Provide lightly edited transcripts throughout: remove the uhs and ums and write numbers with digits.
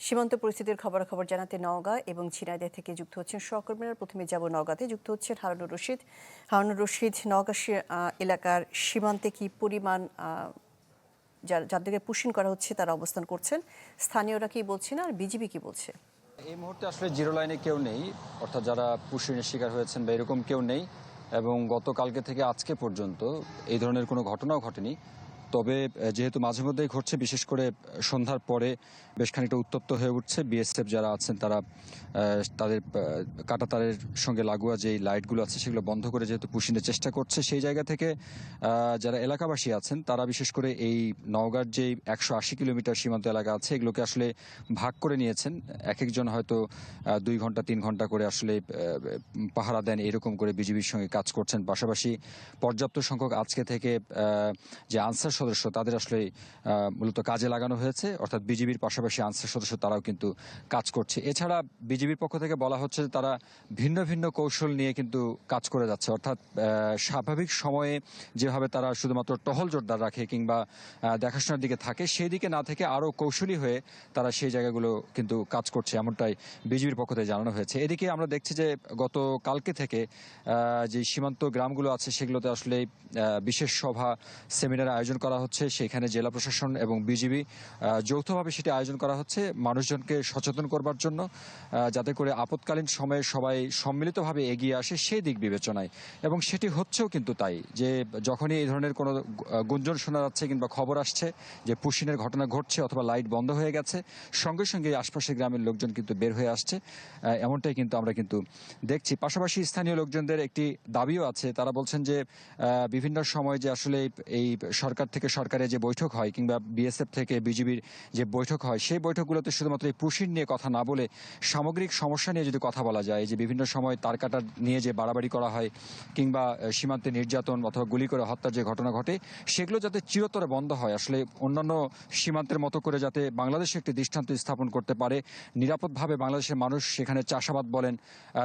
সীমান্ত পরিস্থিতির খবরাখবর জানাতে নওগাঁ এবং ঝিনাইদহ থেকে যুক্ত হচ্ছেন সহকর্মীরা। প্রথমে যাব নওগাঁতে, যুক্ত হচ্ছেন হারুনুর রশিদ। হারুনুর রশিদ, নওগাঁ এলাকার সীমান্তে কি পরিমাণ যাদেরকে পুশিং করা হচ্ছে তারা অবস্থান করছেন, স্থানীয়রা কি বলছেন আর বিজিবি কি বলছে? এই মুহূর্তে আসলে জিরো লাইনে কেউ নেই, অর্থাৎ যারা পুশিংয়ের শিকার হয়েছেন বা এরকম কেউ নেই। এবং গতকালকে থেকে আজকে পর্যন্ত এই ধরনের কোনো ঘটনাও ঘটেনি। তবে যেহেতু মাঝে মধ্যেই ঘটছে, বিশেষ করে সন্ধ্যার পরে বেশ খানিকটা উত্তপ্ত হয়ে উঠছে। বিএসএফ যারা আছেন তারা তাদের কাঁটাতারের সঙ্গে লাগোয়া যে লাইটগুলো আছে সেগুলো বন্ধ করে যেহেতু পুশিংয়ের চেষ্টা করছে, সেই জায়গা থেকে যারা এলাকাবাসী আছেন তারা বিশেষ করে এই নওগাঁর যে 180 কিলোমিটার সীমান্ত এলাকা আছে এগুলোকে আসলে ভাগ করে নিয়েছেন। এক একজন হয়তো 2 ঘন্টা 3 ঘন্টা করে আসলে পাহারা দেন, এরকম করে বিজিবির সঙ্গে কাজ করছেন। পাশাপাশি পর্যাপ্ত সংখ্যক আজকে থেকে যে আনসার সদস্য তাদের আসলে মূলত কাজে লাগানো হয়েছে, অর্থাৎ বিজিবির পাশাপাশি আনসার সদস্য তারাও কিন্তু কাজ করছে। এছাড়া বিজিবির পক্ষ থেকে বলা হচ্ছে যে তারা ভিন্ন ভিন্ন কৌশল নিয়ে কিন্তু কাজ করে যাচ্ছে, অর্থাৎ স্বাভাবিক সময়ে যেভাবে তারা শুধুমাত্র টহল জোরদার রাখে কিংবা দেখাশোনার দিকে থাকে, সেই দিকে না থেকে আরও কৌশলী হয়ে তারা সেই জায়গাগুলো কিন্তু কাজ করছে, এমনটাই বিজিবির পক্ষ থেকে জানানো হয়েছে। এদিকে আমরা দেখছি যে গত কালকে থেকে যে সীমান্ত গ্রামগুলো আছে সেগুলোতে আসলে বিশেষ সভা সেমিনার আয়োজন করা হচ্ছে। সেখানে জেলা প্রশাসন এবং বিজিবি যৌথভাবে সেটি আয়োজন করা হচ্ছে মানুষজনকে সচেতন করবার জন্য, যাতে করে আপৎকালীন সময়ে সবাই সম্মিলিতভাবে এগিয়ে আসে সেই দিক বিবেচনায়। এবং সেটি হচ্ছেও কিন্তু তাই, যে যখনই এই ধরনের কোনো গুঞ্জন শোনা যাচ্ছে কিংবা খবর আসছে যে পুশিংয়ের ঘটনা ঘটছে অথবা লাইট বন্ধ হয়ে গেছে, সঙ্গে সঙ্গে আশপাশের গ্রামের লোকজন কিন্তু বের হয়ে আসছে, এমনটাই কিন্তু আমরা কিন্তু দেখছি। পাশাপাশি স্থানীয় লোকজনদের একটি দাবিও আছে। তারা বলছেন যে বিভিন্ন সময় যে আসলে এই সরকার থেকে সরকারের যে বৈঠক হয় কিংবা বিএসএফ থেকে বিজিবির যে বৈঠক হয়, সেই বৈঠকগুলোতে শুধুমাত্র এই পুশিং নিয়ে কথা না বলে সামগ্রিক সমস্যা নিয়ে যদি কথা বলা যায়, যে বিভিন্ন সময় তার কাটা নিয়ে যে বাড়াবাড়ি করা হয় কিংবা সীমান্তে নির্যাতন অথবা গুলি করে হত্যার যে ঘটনা ঘটে, সেগুলো যাতে চিরতরে বন্ধ হয়, আসলে অন্যান্য সীমান্তের মতো করে যাতে বাংলাদেশে একটি দৃষ্টান্ত স্থাপন করতে পারে, নিরাপদভাবে বাংলাদেশের মানুষ সেখানে চাষাবাদ বলেন,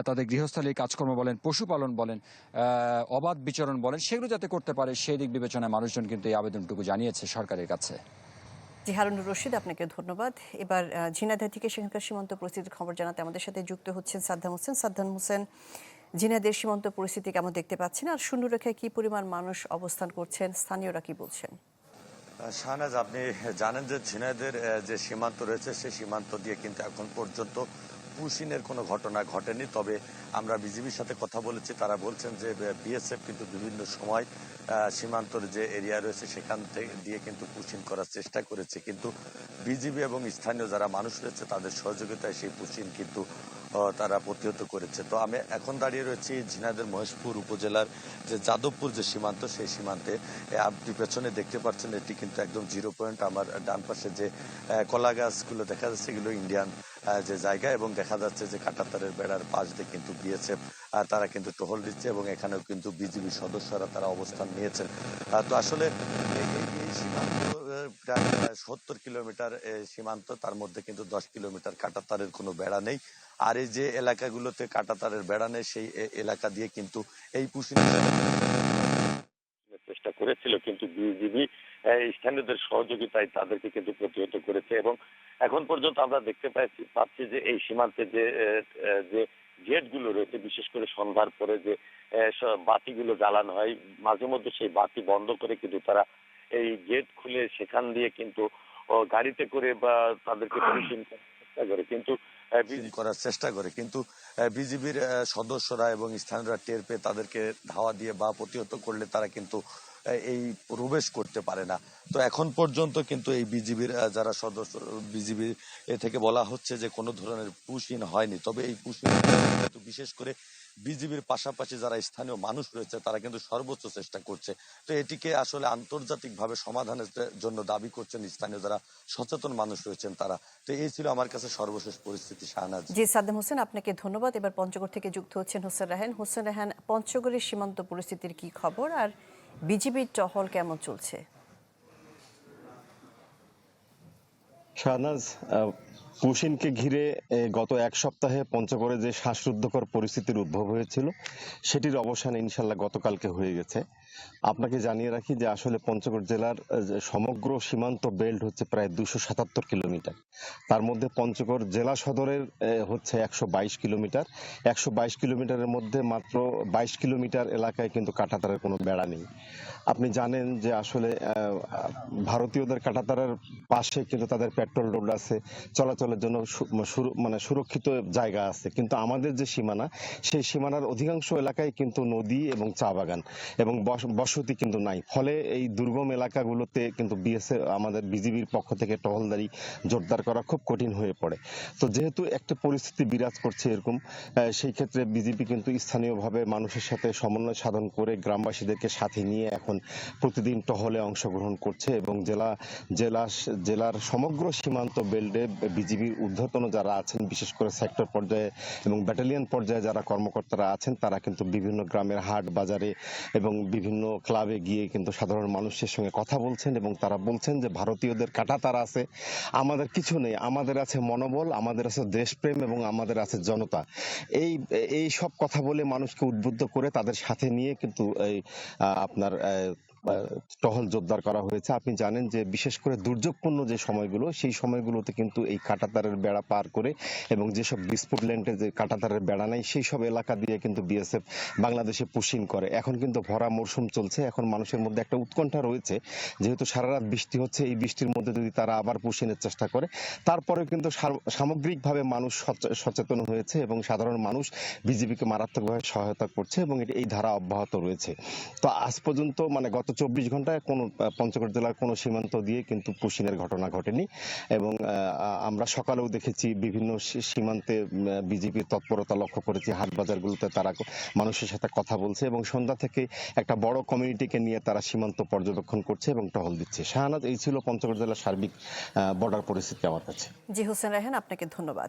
তাদের গৃহস্থালী কাজকর্ম বলেন, পশুপালন বলেন, অবাধ বিচরণ বলেন, সেগুলো যাতে করতে পারে সেই দিক বিবেচনায় মানুষজন কিন্তু এই আবেদনটুকু জানিয়েছে সরকারের কাছে। জি, হারুনুর রশিদ, আপনাকে ধন্যবাদ। এবার ঝিনাইদহ থেকে সেখানকার সীমান্ত পরিস্থিতির খবর জানাতে আমাদের সাথে যুক্ত হচ্ছেন সাদ্দাম হোসেন। সাদ্দাম হোসেন, ঝিনাইদহের সীমান্ত পরিস্থিতি কেমন দেখতে পাচ্ছেন আর শূন্যরেখায় কি পরিমাণ মানুষ অবস্থান করছেন, স্থানীয়রা কি বলছেন? শাহনাজ, আপনি জানেন যে ঝিনাইদহের যে সীমান্ত রয়েছে সেই সীমান্ত দিয়ে কিন্তু এখন পর্যন্ত পুশিংয়ের কোনো ঘটনা ঘটেনি। তবে আমরা বিজিবির সাথে কথা বলেছি, তারা বলছেন যে বিএসএফ কিন্তু বিভিন্ন সময় সীমান্তর যে এরিয়া রয়েছে সেখান থেকে দিয়ে কিন্তু পুশিং করার চেষ্টা করেছে, কিন্তু বিজিবি এবং স্থানীয় যারা মানুষ রয়েছে তাদের সহযোগিতায় সেই পুশিং কিন্তু তারা প্রতিহত করেছে। তো আমি এখন দাঁড়িয়ে রয়েছি ঝিনাইদহ মহেশপুর উপজেলার যে যাদবপুর যে সীমান্ত, সেই সীমান্তে আপনি পেছনে দেখতে পাচ্ছেন এটি কিন্তু একদম জিরো পয়েন্ট। আমার ডান পাশে যে কলা গাছগুলো দেখা যাচ্ছে এগুলো ইন্ডিয়ান যে জায়গা, এবং দেখা যাচ্ছে যে কাঁটাতারের বেড়ার পাশ দিয়ে কিন্তু বিএসএফ তারা কিন্তু টহল দিচ্ছে এবং এখানেও কিন্তু বিজিবি সদস্যরা তারা অবস্থান নিয়েছেন। তো আসলে এই সীমান্ত প্রায় 70 কিলোমিটার সীমান্ত, তার মধ্যে কিন্তু 10 কিলোমিটার কাঁটাতারের কোনো বেড়া নেই। আর এই যে এলাকাগুলোতে কাঁটাতারের বেড়া নেই সেই এলাকা দিয়ে কিন্তু এই পুশিং চেষ্টা করেছিল, কিন্তু বিজিবি স্থানীয়দের সহযোগিতায় তাদেরকে কিন্তু প্রতিহত করেছে। এবং এখন পর্যন্ত আমরা দেখতে পাচ্ছি যে এই সীমান্তে যে যে গেটগুলো রয়েছে, বিশেষ করে সন্ধ্যার পরে যে বাতিগুলো জ্বালানো হয়, মাঝে মধ্যে সেই বাতি বন্ধ করে কিন্তু তারা এই গেট খুলে সেখান দিয়ে কিন্তু গাড়িতে করে বা তাদেরকে করার চেষ্টা করে, কিন্তু বিজিবির সদস্যরা এবং স্থানীয়রা টের পেয়ে তাদেরকে ধাওয়া দিয়ে বা প্রতিহত করলে তারা কিন্তু এই প্রবেশ করতে পারে না। তো এখন পর্যন্ত কিন্তু এই বিজিবির যারা সদস্য, বিজিবি থেকে বলা হচ্ছে যে কোনো ধরনের পুশিং হয়নি। তবে এই পুশিং বিশেষ করে বিজিবির পাশাপাশি যারা স্থানীয় মানুষ রয়েছে তারা কিন্তু সর্বোচ্চ চেষ্টা করছে। তো এটিকে আসলে আন্তর্জাতিকভাবে সমাধানের জন্য দাবি করছেন স্থানীয় যারা সচেতন মানুষ রয়েছেন তারা। তো এই ছিল আমার কাছে সর্বশেষ পরিস্থিতি। শাহনাজ। জি, সাদ্দাম হোসেন, আপনাকে ধন্যবাদ। এবার পঞ্চগড় থেকে যুক্ত হচ্ছেন হোসেন রায়হান। হোসেন রায়হান, পঞ্চগড়ের সীমান্ত পরিস্থিতির কি খবর আর বিজিবির টহল কেমন চলছে? শাহনাজ, পুশিনকে ঘিরে গত এক সপ্তাহে পঞ্চগড়ে যে শ্বাসরুদ্ধকর পরিস্থিতির উদ্ভব হয়েছিল সেটির অবসান ইনশাল্লাহ গতকালকে হয়ে গেছে। আপনাকে জানিয়ে রাখি যে আসলে পঞ্চগড় জেলার যে সমগ্র সীমান্ত বেল্ট হচ্ছে প্রায় 277 কিলোমিটার। তার মধ্যে পঞ্চগড় জেলা সদরের হচ্ছে 122 কিলোমিটার। 122 কিলোমিটারের মধ্যে মাত্র 22 কিলোমিটার এলাকায় কিন্তু কাঁটাতারের কোনো বেড়া নেই। আপনি জানেন যে আসলে ভারতীয়দের কাঁটাতারের পাশে কিন্তু তাদের পেট্রোল রোড আছে, চলাচলের জন্য মানে সুরক্ষিত জায়গা আছে, কিন্তু আমাদের যে সীমানা, সেই সীমানার অধিকাংশ এলাকায় কিন্তু নদী এবং চা বাগান এবং বসতি কিন্তু নাই। ফলে এই দুর্গম এলাকাগুলোতে কিন্তু বিএসএফ আমাদের বিজিবির পক্ষ থেকে টহলদারি জোরদার করা খুব কঠিন হয়ে পড়ে। তো যেহেতু একটা পরিস্থিতি বিরাজ করছে এরকম, সেই ক্ষেত্রে বিজেপি কিন্তু স্থানীয়ভাবে মানুষের সাথে সমন্বয় সাধন করে গ্রামবাসীদেরকে সাথে নিয়ে এখন প্রতিদিন টহলে অংশগ্রহণ করছে এবং জেলার সমগ্র সীমান্ত বেল্টে বিজিবির ঊর্ধ্বতন যারা আছেন, বিশেষ করে সেক্টর পর্যায়ে এবং ব্যাটালিয়ন পর্যায়ে যারা কর্মকর্তারা আছেন, তারা কিন্তু বিভিন্ন গ্রামের হাট বাজারে এবং বিভিন্ন ক্লাবে গিয়ে কিন্তু সাধারণ মানুষের সঙ্গে কথা বলছেন এবং তারা বলছেন যে ভারতীয়দের কাঁটাতার আছে, আমাদের কিছু নেই, আমাদের আছে মনোবল, আমাদের আছে দেশপ্রেম এবং আমাদের আছে জনতা। এই সব কথা বলে মানুষকে উদ্বুদ্ধ করে তাদের সাথে নিয়ে কিন্তু এই আপনার টহল জোরদার করা হয়েছে। আপনি জানেন যে বিশেষ করে দুর্যোগপূর্ণ যে সময়গুলো, সেই সময়গুলোতে কিন্তু এই কাঁটাতারের বেড়া পার করে এবং যেসব ডিসপুট ল্যান্ডে যে কাঁটাতারের বেড়া নাই, সেই সব এলাকা দিয়ে কিন্তু বিএসএফ বাংলাদেশে পুশিং করে। এখন কিন্তু ভরা মরশুম চলছে, এখন মানুষের মধ্যে একটা উৎকণ্ঠা রয়েছে, যেহেতু সারা রাত বৃষ্টি হচ্ছে, এই বৃষ্টির মধ্যে যদি তারা আবার পুশিংয়ের চেষ্টা করে। তারপরে কিন্তু সামগ্রিকভাবে মানুষ সচেতন হয়েছে এবং সাধারণ মানুষ বিজেপিকে মারাত্মকভাবে সহায়তা করছে এবং এই ধারা অব্যাহত রয়েছে। তো আজ পর্যন্ত মানে গত 24 ঘন্টায় কোনো পঞ্চগড় জেলার কোনো সীমান্ত দিয়ে কিন্তু পুশিংয়ের ঘটনা ঘটেনি এবং আমরা সকালেও দেখেছি বিভিন্ন সীমান্তে বিজেপির তৎপরতা লক্ষ্য করেছি। হাট বাজারগুলোতে তারা মানুষের সাথে কথা বলছে এবং সন্ধ্যা থেকে একটা বড় কমিউনিটিকে নিয়ে তারা সীমান্ত পর্যবেক্ষণ করছে এবং টহল দিচ্ছে। শাহনাজ, এই ছিল পঞ্চগড় জেলার সার্বিক বর্ডার পরিস্থিতি আমার কাছে। জি হোসেন রায়হান, আপনাকে ধন্যবাদ।